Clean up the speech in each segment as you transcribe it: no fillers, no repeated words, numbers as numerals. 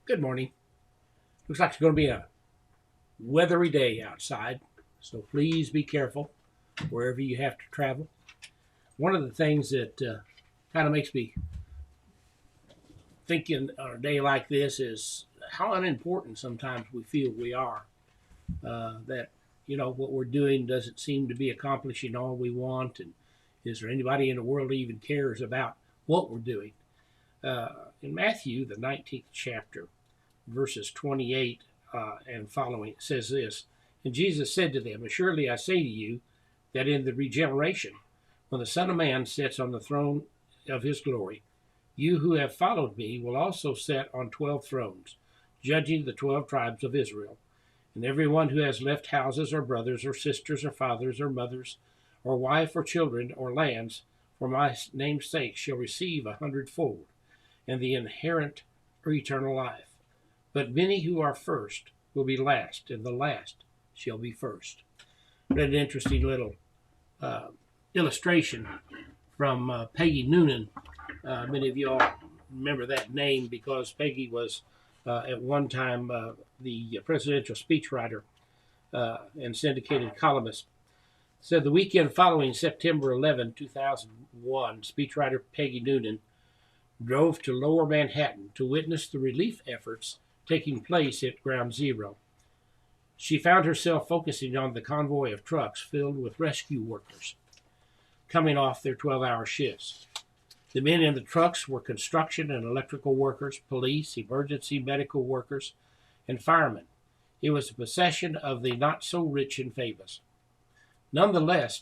Good morning. Looks like it's going to be a weathery day outside, so please be careful wherever you have to travel. One of the things that kind of makes me think on a day like this is how unimportant sometimes we feel we are. That, what we're doing doesn't seem to be accomplishing all we want, and is there anybody in the world who even cares about what we're doing? In Matthew, the 19th chapter, verses 28 and following, it says this: And Jesus said to them, Assuredly I say to you, that in the regeneration, when the Son of Man sits on the throne of his glory, you who have followed me will also sit on 12 thrones, judging the 12 tribes of Israel. And everyone who has left houses or brothers or sisters or fathers or mothers or wife or children or lands for my name's sake shall receive 100-fold, and the inherent or eternal life. But many who are first will be last, and the last shall be first. Read an interesting little illustration from Peggy Noonan. Many of y'all remember that name because Peggy was at one time the presidential speechwriter and syndicated columnist. Said the weekend following September 11, 2001, speechwriter Peggy Noonan drove to Lower Manhattan to witness the relief efforts taking place at Ground Zero. She found herself focusing on the convoy of trucks filled with rescue workers coming off their 12-hour shifts. The men in the trucks were construction and electrical workers, police, emergency medical workers, and firemen. It was a procession of the not-so-rich and famous. Nonetheless,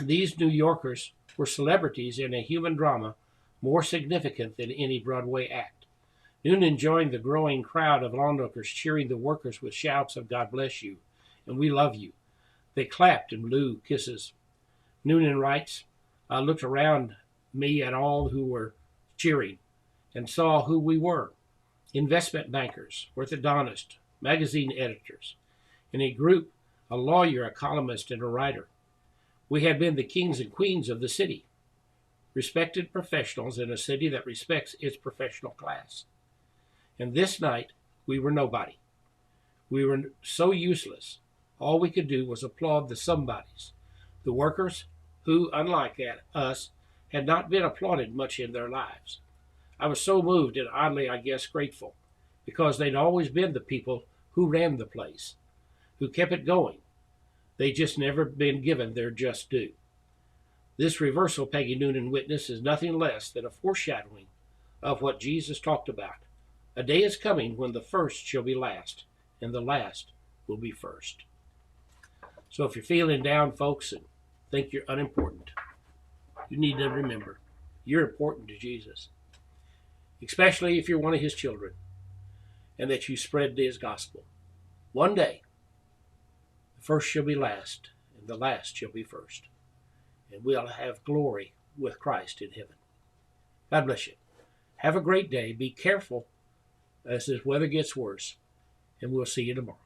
these New Yorkers were celebrities in a human drama more significant than any Broadway act. Noonan joined the growing crowd of onlookers cheering the workers with shouts of God bless you and we love you. They clapped and blew kisses. Noonan writes, I looked around me at all who were cheering and saw who we were: investment bankers, orthodontists, magazine editors. In a group, a lawyer, a columnist, and a writer. We had been the kings and queens of the city, respected professionals in a city that respects its professional class. And this night, we were nobody. We were so useless. All we could do was applaud the somebodies, the workers who, unlike us, had not been applauded much in their lives. I was so moved and oddly, I guess, grateful, because they'd always been the people who ran the place, who kept it going. They just never been given their just due. This reversal Peggy Noonan witnessed is nothing less than a foreshadowing of what Jesus talked about. A day is coming when the first shall be last, and the last will be first. So if you're feeling down, folks, and think you're unimportant, you need to remember you're important to Jesus, especially if you're one of his children, and that you spread his gospel. One day, the first shall be last, and the last shall be first, and we'll have glory with Christ in heaven. God bless you. Have a great day. Be careful as this weather gets worse, and we'll see you tomorrow.